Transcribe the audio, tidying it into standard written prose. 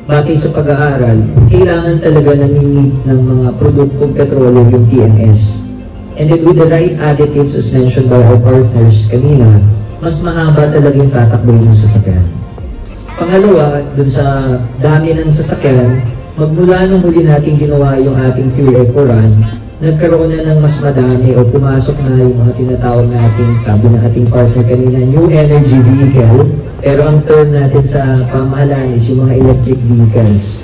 batay sa pag-aaral, kailangan talaga namimit ng mga produktong petrolyo yung PNS. And then with the right additives as mentioned by our partners kanina, mas mahaba talaga yung tatakbo yung sasakyan. Pangalawa, dun sa dami ng sasakyan, magmula nung huli natin ginawa yung ating fuel eco run, nagkaroon na ng mas madami o pumasok na yung mga tinatawag natin, sabi ng ating partner kanina, new energy vehicle. Pero ang term natin sa pamahalaan is yung mga electric vehicles.